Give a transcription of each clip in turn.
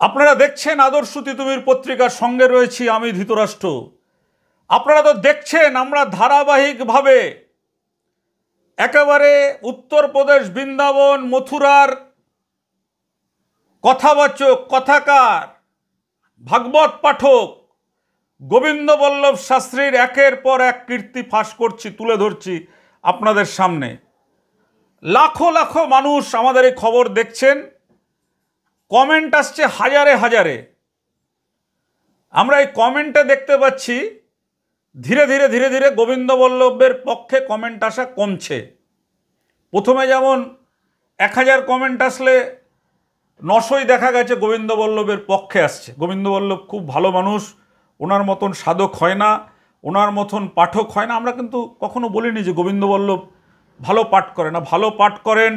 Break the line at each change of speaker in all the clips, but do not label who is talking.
আপনারা দেখছেন আদর্শ তিতুমির পত্রিকার সঙ্গে রয়েছি আমি ধৃতরাষ্ট্র। আপনারা তো দেখছেন আমরা ধারাবাহিকভাবে একেবারে উত্তরপ্রদেশ বৃন্দাবন মথুরার কথাবাচক কথাকার ভাগবত পাঠক গোবিন্দ বল্লভ শাস্ত্রীর একের পর এক কীর্তি ফাঁস করছি, তুলে ধরছি আপনাদের সামনে। লাখো লাখো মানুষ আমাদের এই খবর দেখছেন, কমেন্ট আসছে হাজারে হাজারে। আমরা এই কমেন্টে দেখতে পাচ্ছি ধীরে ধীরে ধীরে ধীরে গোবিন্দ বল্লভের পক্ষে কমেন্ট আসা কমছে। প্রথমে যেমন 1000 কমেন্ট আসলে 900ই দেখা গেছে গোবিন্দ বল্লভের পক্ষে আসছে। গোবিন্দ বল্লভ খুব ভালো মানুষ, ওনার মতন সাধক হয় না, ওনার মতন পাঠক হয় না। আমরা কিন্তু কখনো বলিনি যে গোবিন্দ বল্লভ ভালো পাঠ করে না, ভালো পাঠ করেন।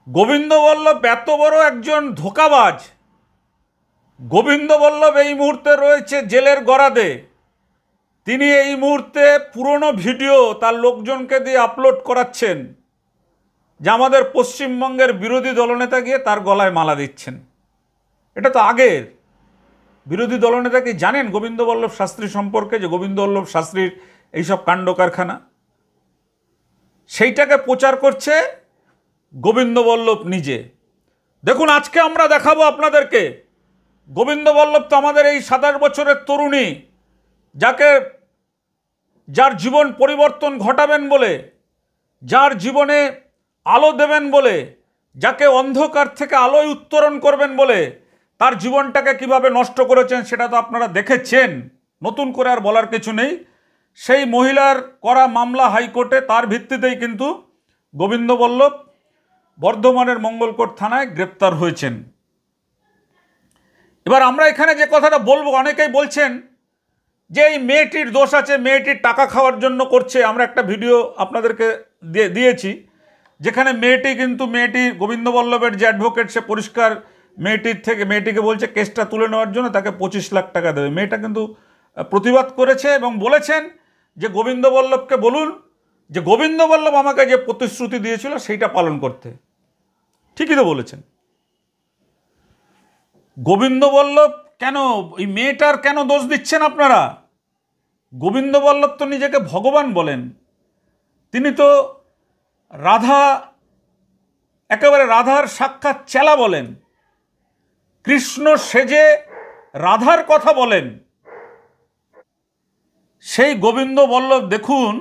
গোবিন্দ বল্লভ এত বড় একজন ধোঁকাবাজ। গোবিন্দ বল্লভ এই মুহূর্তে রয়েছে জেলের গরাদে। তিনি এই মুহূর্তে পুরনো ভিডিও তার লোকজনকে দিয়ে আপলোড করাচ্ছেন যে আমাদের পশ্চিমবঙ্গের বিরোধী দলনেতা গিয়ে তার গলায় মালা দিচ্ছেন। এটা তো আগের। বিরোধী দলনেতা কি জানেন গোবিন্দ বল্লভ শাস্ত্রী সম্পর্কে, যে গোবিন্দ বল্লভ শাস্ত্রীর এইসব কাণ্ড কারখানা? সেইটাকে প্রচার করছে গোবিন্দ বল্লভ নিজে। দেখুন, আজকে আমরা দেখাবো আপনাদেরকে গোবিন্দ বল্লভ তো আমাদের এই 27 বছরের তরুণী, যার জীবন পরিবর্তন ঘটাবেন বলে, যার জীবনে আলো দেবেন বলে, যাকে অন্ধকার থেকে আলোয় উত্তরণ করবেন বলে তার জীবনটাকে কিভাবে নষ্ট করেছেন সেটা তো আপনারা দেখেছেন। নতুন করে আর বলার কিছু নেই। সেই মহিলার করা মামলা হাইকোর্টে, তার ভিত্তিতেই কিন্তু গোবিন্দ বল্লভ বর্ধমানের মঙ্গলকোট থানায় গ্রেপ্তার হয়েছেন। এবার আমরা এখানে যে কথাটা বলবো, অনেকেই বলছেন যে এই মেয়েটির দোষ আছে, মেয়েটির টাকা খাওয়ার জন্য করছে। আমরা একটা ভিডিও আপনাদেরকে দিয়েছি যেখানে মেয়েটি গোবিন্দ বল্লভের যে অ্যাডভোকেট, সে পরিষ্কার মেয়েটিকে বলছে কেসটা তুলে নেওয়ার জন্য তাকে 25 লাখ টাকা দেবে। মেয়েটা কিন্তু প্রতিবাদ করেছে এবং বলেছেন যে গোবিন্দ বল্লভকে বলুন যে গোবিন্দ বল্লভ আমাকে যে প্রতিশ্রুতি দিয়েছিল সেইটা পালন করতে। ঠিকই তো বলেছেন। গোবিন্দ বল্লভ কেন, এই মেয়েটার কেন দোষ দিচ্ছেন আপনারা? গোবিন্দ বল্লভ তো নিজেকে ভগবান বলেন। তিনি তো একেবারে রাধার সাক্ষাৎ চেলা বলেন। কৃষ্ণ সেজে রাধার কথা বলেন। সেই গোবিন্দ বল্লভ দেখুন,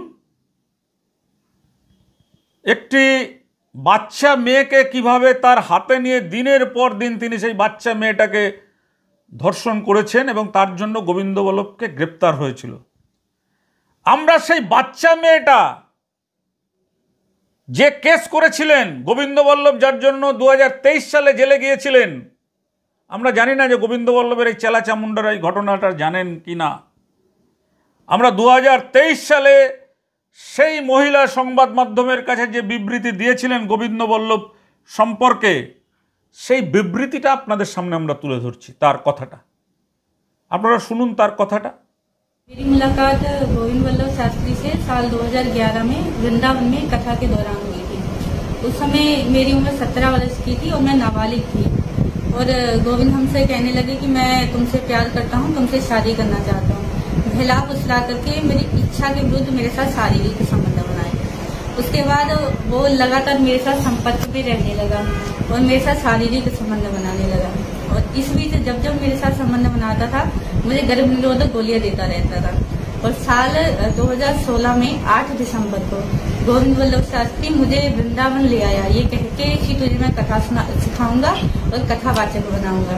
একটি বাচ্চা মেয়েকে কিভাবে তার হাতে নিয়ে দিনের পর দিন তিনি সেই বাচ্চা মেয়েটাকে ধর্ষণ করেছেন এবং তার জন্য গোবিন্দ বল্লভকে গ্রেপ্তার হয়েছিল। আমরা সেই বাচ্চা মেয়েটা যে কেস করেছিলেন গোবিন্দ বল্লভ, যার জন্য 2023 সালে জেলে গিয়েছিলেন, আমরা জানি না যে গোবিন্দ বল্লভের এই চেলা চামুন্ডার এই ঘটনাটা জানেন কি না। আমরা 2023 সালে সেই মহিলা সংবাদ মাধ্যমের কাছে যে বিবৃতি দিয়েছিলেন গোবিন্দ বল্লভ সম্পর্কে, সেই বিবৃতিটা আপনাদের সামনে আমরা তুলে ধরছি। তার কথাটা আপনারা শুনুন, তার কথাটা।
मेरी मुलाकात गोविंद बल्लभ शास्त्री से साल 2011 में वृंदावन में कथा के दौरान हुई थी। उस समय मेरी उम्र 17 वर्ष की थी और मैं नाबालिग थी। और गोविंद हमसे कहने लगे कि मैं तुमसे प्यार करता हूँ, तुमसे शादी करना चाहता हूँ। बहला फुसला करके मेरी इच्छा के विरुद्ध मेरे साथ शारीरिक संबंध बनाए। उसके बाद वो लगातार मेरे साथ संपर्क में रहने लगा और मेरे साथ शारीरिक संबंध बनाने लगा। और इस बीच जब मेरे साथ संबंध बनाता था, मुझे गर्भ निरोधक गोलियां देता रहता था। और साल 2016 में 8 दिसंबर को गोविंद बल्लभ शास्त्री मुझे वृंदावन ले आया, ये कह के कि तुझे मैं कथा सिखाऊंगा और कथावाचक बनाऊंगा।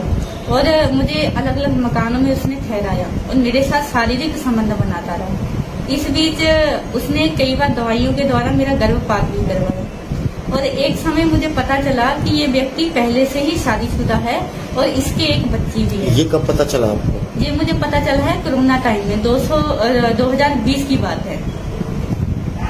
और मुझे अलग अलग मकानों में उसने ठहराया और मेरे साथ शारीरिक संबंध बनाता रहा। इस बीच उसने कई बार दवाइयों के द्वारा मेरा गर्भपात भी करवाया। और एक समय मुझे पता चला कि ये व्यक्ति पहले से ही शादीशुदा है और इसके एक बच्ची भी है।
ये कब पता चला आपको?
ये मुझे पता चला है कोरोना टाइम में, 2020 की बात है।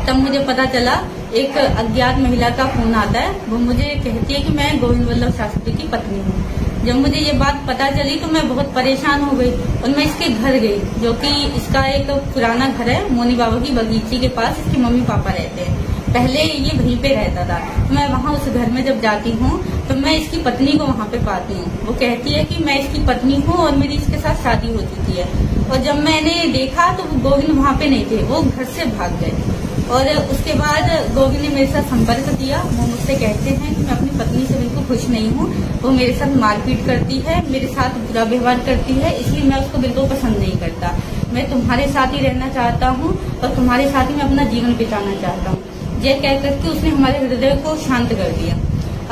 तब मुझे पता चला, एक अज्ञात महिला का फोन आता है, वो मुझे कहती है कि मैं गोविंद बल्लभ शास्त्री की पत्नी हूँ। जब मुझे ये बात पता चली तो मैं बहुत परेशान हो गई और मैं इसके घर गई, जो कि इसका एक पुराना घर है, मोनी बाबा की बगीचे के पास इसके मम्मी पापा रहते हैं। पहले ये वहीं पे रहता था। तो मैं वहाँ उस घर में जब जाती हूँ तो मैं इसकी पत्नी को वहाँ पे पाती हूँ। वो कहती है कि मैं इसकी पत्नी हूँ और मेरी इसके साथ शादी हो चुकी है। और जब मैंने देखा तो गोविंद वहाँ पे नहीं थे, वो घर से भाग गए। और उसके बाद गोविंद ने मेरे साथ संपर्क किया। वो मुझसे कहते हैं कि मैं अपनी पत्नी से बिल्कुल खुश नहीं हूँ, वो मेरे साथ मारपीट करती है, मेरे साथ बुरा व्यवहार करती है, इसलिए मैं उसको बिल्कुल पसंद नहीं करता। मैं तुम्हारे साथ ही रहना चाहता हूँ और तुम्हारे साथ ही मैं अपना जीवन बिताना चाहता हूँ। ये कह करके उसने हमारे हृदय को शांत कर दिया।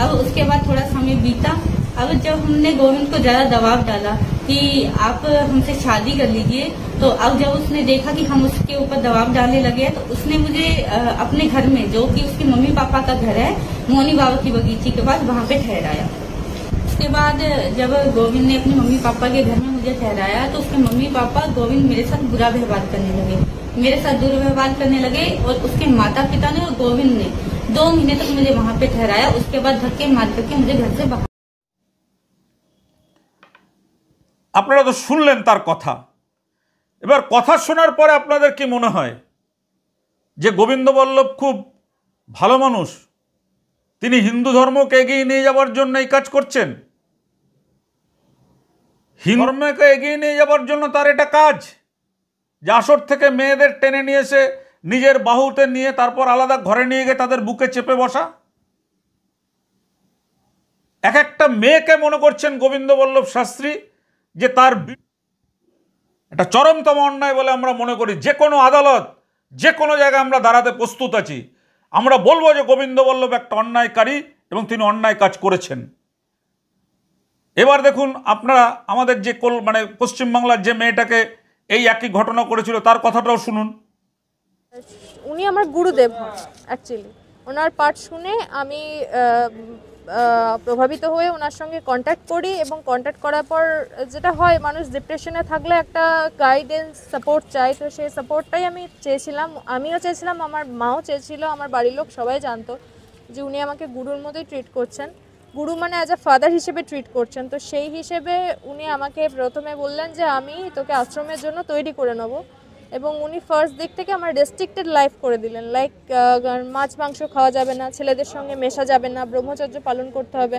अब उसके बाद थोड़ा समय बीता। अब जब हमने गोविंद को ज्यादा दबाव डाला कि आप हमसे शादी कर लीजिए, तो अब जब उसने देखा कि हम उसके ऊपर दबाव डालने लगे तो उसने मुझे अपने घर में, जो कि उसके मम्मी पापा का घर है, मोनी बाबा की बगीची के पास, वहाँ पे ठहराया। उसके बाद जब गोविंद ने अपने मम्मी पापा के घर में मुझे ठहराया तो उसके मम्मी पापा गोविंद मेरे साथ बुरा व्यवहार करने लगे, मेरे साथ दुर्व्यवहार करने लगे। और उसके माता पिता ने और गोविंद ने 2 महीने तक मुझे वहाँ पे ठहराया। उसके बाद धक्के मार करके मुझे घर से बाहर।
আপনারা তো শুনলেন তার কথা। এবার কথা শোনার পরে আপনাদের কি মনে হয় যে গোবিন্দ বল্লভ খুব ভালো মানুষ, তিনি হিন্দু ধর্মকে এগিয়ে নিয়ে যাওয়ার জন্য এই কাজ করছেন? হিন্দু ধর্মকে এগিয়ে নিয়ে যাওয়ার জন্য তার এটা কাজ যে আসর থেকে মেয়েদের টেনে নিয়ে এসে নিজের বাহুতে নিয়ে তারপর আলাদা ঘরে নিয়ে গিয়ে তাদের বুকে চেপে বসা? এক একটা মেয়েকে মনে করছেন গোবিন্দ বল্লভ শাস্ত্রী যে তার এটা চরমতম অন্যায় বলে আমরা মনে করি। যে কোনো আদালত, যে কোনো জায়গায় আমরা দাঁড়াতে প্রস্তুত আছি। আমরা বলবো যে গোবিন্দ বল্লভ একটা অন্যায়কারী এবং তিনি অন্যায় কাজ করেছেন। এবার দেখুন আপনারা আমাদের যে মানে পশ্চিমবাংলার যে মেয়েটাকে এই একই ঘটনা করেছিল তার কথাটাও শুনুন।
উনি আমার গুরুদেব অ্যাকচুয়ালি। ওনার পাঠ শুনে আমি প্রভাবিত হয়ে ওনার সঙ্গে কন্ট্যাক্ট করি এবং কন্ট্যাক্ট করার পর যেটা হয়, মানুষ ডিপ্রেশনে থাকলে একটা গাইডেন্স সাপোর্ট চাই, তো সেই সাপোর্টটাই আমি চেয়েছিলাম। আমিও চেয়েছিলাম, আমার মাও চেয়েছিল, আমার বাড়ির লোক সবাই জানতো যে উনি আমাকে গুরুর মতোই ট্রিট করছেন, গুরু মানে অ্যাজ আ ফাদার হিসেবে ট্রিট করছেন। তো সেই হিসেবে উনি আমাকে প্রথমে বললেন যে আমি তোকে আশ্রমের জন্য তৈরি করে নেবো, এবং উনি ফার্স্ট দিক থেকে আমার রেস্ট্রিক্টেড লাইফ করে দিলেন। লাইক মাছ মাংস খাওয়া যাবে না, ছেলেদের সঙ্গে মেশা যাবে না, ব্রহ্মচর্য পালন করতে হবে।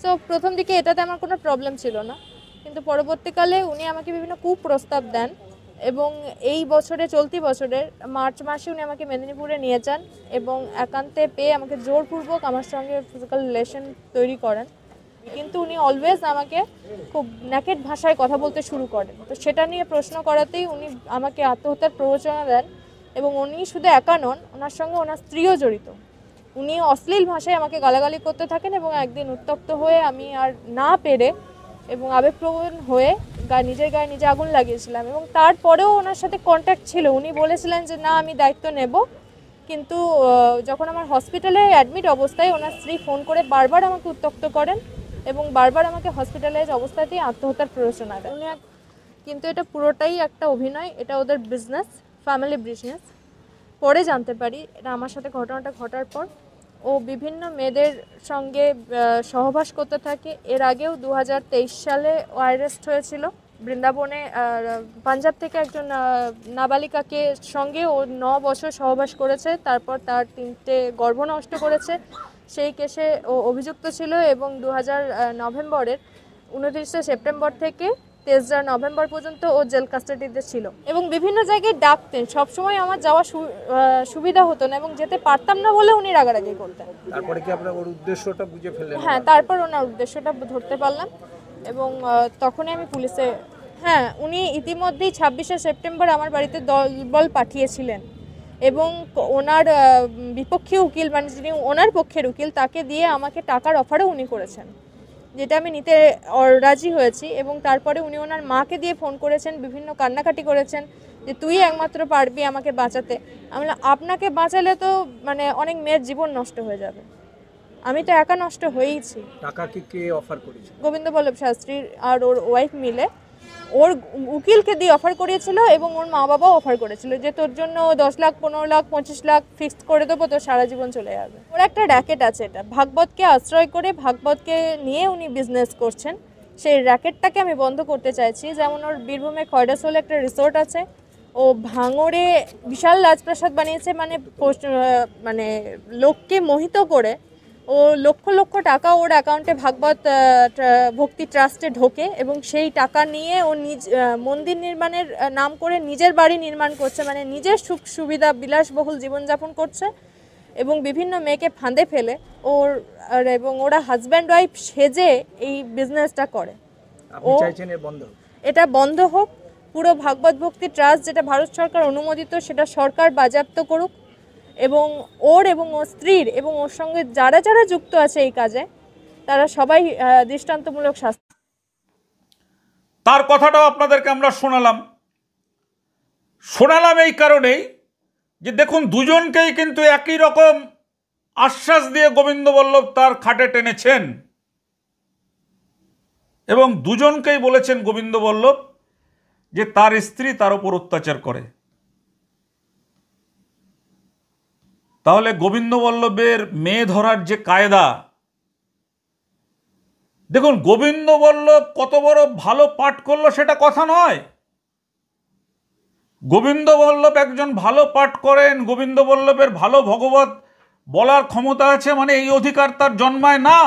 সো প্রথম দিকে এটাতে আমার কোনো প্রবলেম ছিল না, কিন্তু পরবর্তীকালে উনি আমাকে বিভিন্ন কুপ্রস্তাব দেন এবং এই বছরে, চলতি বছরের মার্চ মাসে উনি আমাকে মেদিনীপুরে নিয়ে যান এবং একান্তে পেয়ে আমাকে জোরপূর্বক আমার সঙ্গে ফিজিক্যাল রিলেশন তৈরি করেন। কিন্তু উনি অলওয়েজ আমাকে খুব ন্যাকেড ভাষায় কথা বলতে শুরু করেন। তো সেটা নিয়ে প্রশ্ন করাতেই উনি আমাকে আত্মহত্যার প্ররোচনা দেন। এবং উনি শুধু একা নন, ওনার সঙ্গে ওনার স্ত্রীও জড়িত। উনি অশ্লীল ভাষায় আমাকে গালাগালি করতে থাকেন এবং একদিন উত্তপ্ত হয়ে আমি আর না পেরে এবং আবেগপ্রবণ হয়ে নিজের গায়ে নিজে আগুন লাগিয়েছিলাম। এবং তারপরেও ওনার সাথে কন্ট্যাক্ট ছিল। উনি বলেছিলেন যে না, আমি দায়িত্ব নেব। কিন্তু যখন আমার হসপিটালে অ্যাডমিট অবস্থায় ওনার স্ত্রী ফোন করে বারবার আমাকে উত্তপ্ত করেন এবং বারবার আমাকে হসপিটালাইজ অবস্থাতেই আত্মহত্যার প্ররোচনা দেয়। কিন্তু এটা পুরোটাই একটা অভিনয়, এটা ওদের বিজনেস, ফ্যামিলি বিজনেস। পরে জানতে পারি এটা আমার সাথে ঘটনাটা ঘটার পর ও বিভিন্ন মেয়েদের সঙ্গে সহবাস করতে থাকে। এর আগেও 2023 সালে ও অ্যারেস্ট হয়েছিল বৃন্দাবনে। পাঞ্জাব থেকে একজন নাবালিকাকে সঙ্গে ও 9 বছর সহবাস করেছে, তারপর তার 3টে গর্ভ নষ্ট করেছে। সেই কেসে ও অভিযুক্ত ছিল এবং 2000 নভেম্বরের 29 সেপ্টেম্বর থেকে 23 নভেম্বর পর্যন্ত ও জেল কাস্টাডিতে ছিল এবং বিভিন্ন জায়গায় ডাকতেন। সবসময় আমার যাওয়া সুবিধা হতো না এবং যেতে পারতাম না বলে উনি রাগারাগি করতেন।
তারপরে কি আপনার ওর উদ্দেশ্যটা বুঝে ফেললেন?
হ্যাঁ, তারপর ওনার উদ্দেশ্যটা ধরতে পারলাম এবং তখনই আমি পুলিশে, হ্যাঁ, উনি ইতিমধ্যেই 26 সেপ্টেম্বর আমার বাড়িতে দলবল পাঠিয়েছিলেন এবং ওনার বিপক্ষে উকিল, মানে যিনি ওনার পক্ষের উকিল, তাকে দিয়ে আমাকে টাকার অফারও উনি করেছেন, যেটা আমি নিতে রাজি হয়েছি। এবং তারপরে উনি ওনার মাকে দিয়ে ফোন করেছেন, বিভিন্ন কান্নাকাটি করেছেন যে তুই একমাত্র পারবি আমাকে বাঁচাতে। আমি আপনাকে বাঁচালে তো মানে অনেক মেয়ের জীবন নষ্ট হয়ে যাবে, আমি তো একা নষ্ট হয়েইছি।
টাকা কি কে অফার করেছে?
গোবিন্দ বল্লভ শাস্ত্রী আর ওর ওয়াইফ মিলে ওর উকিলকে দিয়ে অফার করিয়েছিল এবং ওর মা বাবাও অফার করেছিল যে তোর জন্য 10 লাখ, 15 লাখ, 25 লাখ ফিক্সড করে দেবো, তোর সারা জীবন চলে যাবে। ওর একটা র্যাকেট আছে, এটা ভাগবতকে আশ্রয় করে ভাগবতকে নিয়ে উনি বিজনেস করছেন। সেই র্যাকেটটাকে আমি বন্ধ করতে চাইছি। যেমন ওর বীরভূমে খয়ডাসোলে একটা রিসোর্ট আছে, ও ভাঙড়ে বিশাল রাজপ্রাসাদ বানিয়েছে, মানে লোককে মোহিত করে ও লক্ষ লক্ষ টাকা ওর অ্যাকাউন্টে ভাগবত ভক্তি ট্রাস্টে ঢোকে এবং সেই টাকা নিয়ে ও মন্দির নির্মাণের নাম করে নিজের বাড়ি নির্মাণ করছে, মানে নিজের সুখ সুবিধা বিলাসবহুল জীবনযাপন করছে এবং বিভিন্ন মেয়েকে ফাঁদে ফেলে এবং ওরা হাজব্যান্ড ওয়াইফ সেজে এই বিজনেসটা করে।
আপনি চাইছেন এর বন্ধ হোক?
এটা বন্ধ হোক। পুরো ভাগবত ভক্তি ট্রাস্ট যেটা ভারত সরকার অনুমোদিত সেটা সরকার বাজেয়াপ্ত করুক এবং ওর স্ত্রীর এবং ওর সঙ্গে যারা যারা যুক্ত আছে এই কাজে তারা সবাই দৃষ্টান্তমূলক শাস্তি।
তার কথাটাও আপনাদেরকে আমরা শোনালাম এই কারণেই যে দেখুন, দুজনকেই কিন্তু একই রকম আশ্বাস দিয়ে গোবিন্দ বল্লভ তার খাটে টেনেছেন এবং দুজনকেই বলেছেন গোবিন্দ বল্লভ যে তার স্ত্রী তার উপর অত্যাচার করে। তাহলে গোবিন্দ বল্লভের মেয়ে ধরার যে কায়দা, দেখুন গোবিন্দ বল্লভ কত বড় ভালো পাঠ করলো সেটা কথা নয়। গোবিন্দ বল্লভ একজন ভালো পাঠ করেন, গোবিন্দ বল্লভের ভালো ভগবত বলার ক্ষমতা আছে, মানে এই অধিকার তার জন্মায় না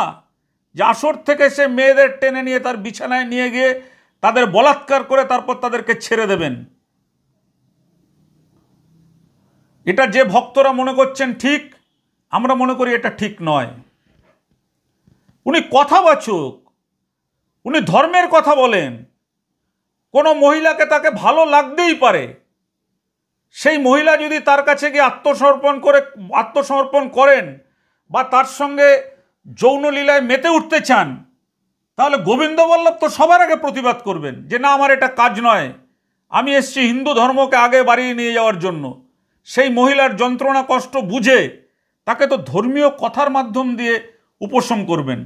যে আসর থেকে সে মেয়েদের টেনে নিয়ে তার বিছানায় নিয়ে গিয়ে তাদের বলাৎকার করে তারপর তাদেরকে ছেড়ে দেবেন। এটা যে ভক্তরা মনে করছেন ঠিক, আমরা মনে করি এটা ঠিক নয়। উনি কথাবাচক, উনি ধর্মের কথা বলেন। কোনো মহিলাকে তাকে ভালো লাগতেই পারে, সেই মহিলা যদি তার কাছে গিয়ে আত্মসমর্পণ করেন বা তার সঙ্গে যৌন লীলায় মেতে উঠতে চান, তাহলে গোবিন্দ বল্লভ তো সবার আগে প্রতিবাদ করবেন যে না, আমার এটা কাজ নয়, আমি এসেছি হিন্দু ধর্মকে আগে বাড়িয়ে নিয়ে যাওয়ার জন্য। সেই মহিলার যন্ত্রণা কষ্ট বুঝে তাকে তো ধর্মীয় কথার মাধ্যম দিয়ে উপশম করবেন।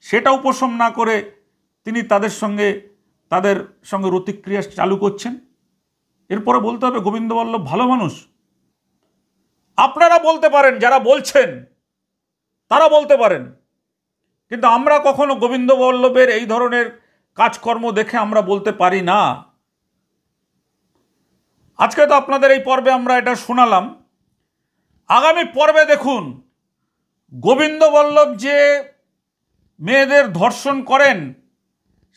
সেটা উপশম না করে তিনি তাদের সঙ্গে রতিক্রিয়া চালু করছেন। এরপরে বলতে হবে গোবিন্দ বল্লভ ভালো মানুষ। আপনারা বলতে পারেন, যারা বলছেন তারা বলতে পারেন, কিন্তু আমরা কখনো গোবিন্দ বল্লভের এই ধরনের কাজকর্ম দেখে আমরা বলতে পারি না। আজকে তো আপনাদের এই পর্বে আমরা এটা শোনালাম। আগামী পর্বে দেখুন গোবিন্দ বল্লভ যে মেয়েদের ধর্ষণ করেন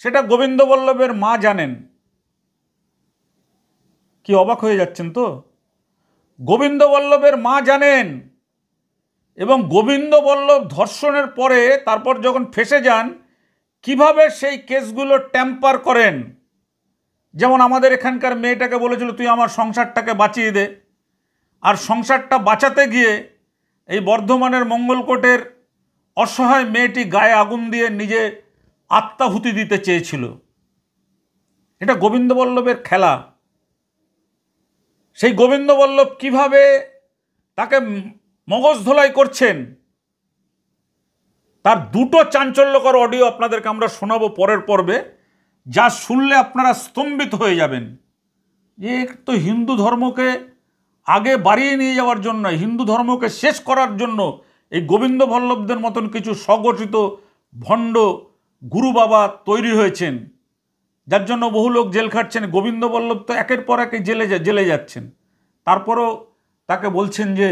সেটা গোবিন্দ বল্লভের মা জানেন। কি অবাক হয়ে যাচ্ছেন তো? গোবিন্দ বল্লভের মা জানেন এবং গোবিন্দ বল্লভ ধর্ষণের পরে তারপর যখন ফেঁসে যান কিভাবে সেই কেসগুলো ট্যাম্পার করেন। যেমন আমাদের এখানকার মেয়েটাকে বলেছিল তুই আমার সংসারটাকে বাঁচিয়ে দে, আর সংসারটা বাঁচাতে গিয়ে এই বর্ধমানের মঙ্গলকোটের অসহায় মেয়েটি গায়ে আগুন দিয়ে নিজে আত্মাহুতি দিতে চেয়েছিল। এটা গোবিন্দ বল্লভের খেলা। সেই গোবিন্দ বল্লভ কিভাবে তাকে মগজ ধোলাই করছেন তার দুটো চাঞ্চল্যকর অডিও আপনাদেরকে আমরা শোনাবো পরের পর্বে, যা শুনলে আপনারা স্তম্ভিত হয়ে যাবেন যে তো হিন্দু ধর্মকে আগে বাড়িয়ে নিয়ে যাওয়ার জন্য, হিন্দু ধর্মকে শেষ করার জন্য এই গোবিন্দ বল্লভদের মতন কিছু স্বগঠিত ভণ্ড গুরু বাবা তৈরি হয়েছেন, যার জন্য বহু লোক জেল খাটছেন। গোবিন্দ বল্লভ তো একের পর এক জেলে যাচ্ছেন, তারপরও তাকে বলছেন যে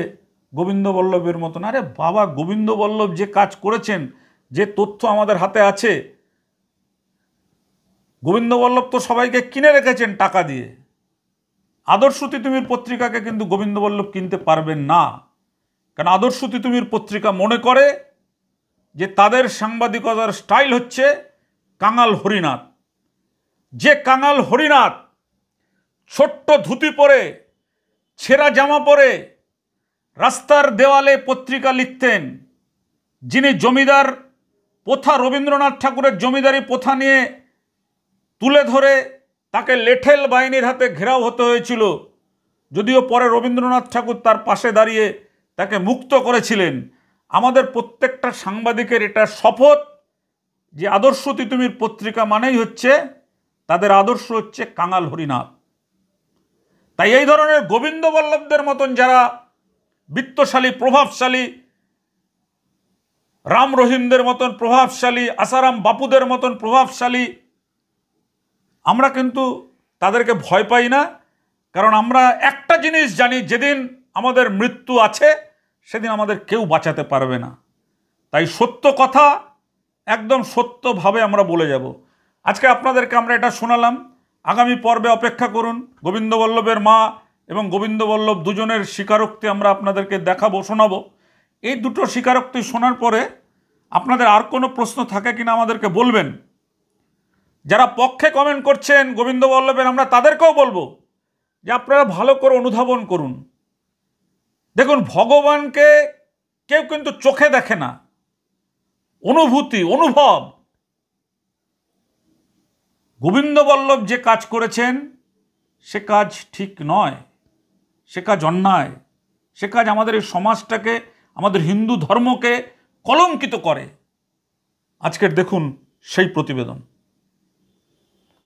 গোবিন্দ বল্লভের মতন। আরে বাবা, গোবিন্দ বল্লভ যে কাজ করেছেন, যে তথ্য আমাদের হাতে আছে, গোবিন্দ বল্লভ তো সবাইকে কিনে রেখেছেন টাকা দিয়ে। আদর্শ তিতুমির পত্রিকাকে কিন্তু গোবিন্দ বল্লভ কিনতে পারবেন না, কারণ আদর্শ তিতুমির পত্রিকা মনে করে যে তাদের সাংবাদিকতার স্টাইল হচ্ছে কাঙাল হরিনাথ। যে কাঙাল হরিনাথ ছোট্ট ধুতি পরে, ছেঁড়া জামা পরে রাস্তার দেওয়ালে পত্রিকা লিখতেন, যিনি জমিদার প্রথা, রবীন্দ্রনাথ ঠাকুরের জমিদারি প্রথা নিয়ে তুলে ধরে তাকে লেঠেল বাহিনীর হাতে ঘেরাও হতে হয়েছিল, যদিও পরে রবীন্দ্রনাথ ঠাকুর তার পাশে দাঁড়িয়ে তাকে মুক্ত করেছিলেন। আমাদের প্রত্যেকটা সাংবাদিকের এটা শপথ যে আদর্শ তিতুমির পত্রিকা মানেই হচ্ছে তাদের আদর্শ হচ্ছে কাঙাল হরিনাথ। তাই এই ধরনের গোবিন্দ বল্লভদের মতন যারা বিত্তশালী, প্রভাবশালী, রাম রহিমদের মতন প্রভাবশালী, আসারাম বাপুদের মতন প্রভাবশালী, আমরা কিন্তু তাদেরকে ভয় পাই না। কারণ আমরা একটা জিনিস জানি, যেদিন আমাদের মৃত্যু আছে সেদিন আমাদের কেউ বাঁচাতে পারবে না। তাই সত্য কথা একদম সত্যভাবে আমরা বলে যাব। আজকে আপনাদেরকে আমরা এটা শোনালাম, আগামী পর্বে অপেক্ষা করুন। গোবিন্দবল্লভের মা এবং গোবিন্দবল্লভ দুজনের স্বীকারোক্তি আমরা আপনাদেরকে দেখাবো, শোনাবো। এই দুটো স্বীকারোক্তি শোনার পরে আপনাদের আর কোনো প্রশ্ন থাকে কিনা আমাদেরকে বলবেন। যারা পক্ষে কমেন্ট করছেন গোবিন্দবল্লভের, আমরা তাদেরকেও বলবো যে আপনারা ভালো করে অনুধাবন করুন। দেখুন, ভগবানকে কেউ কিন্তু চোখে দেখে না, অনুভূতি, অনুভব। গোবিন্দবল্লভ যে কাজ করেছেন সে কাজ ঠিক নয়, সে কাজ অন্যায়, সে কাজ আমাদের এই সমাজটাকে, আমাদের হিন্দু ধর্মকে কলঙ্কিত করে। আজকের দেখুন সেই প্রতিবেদন।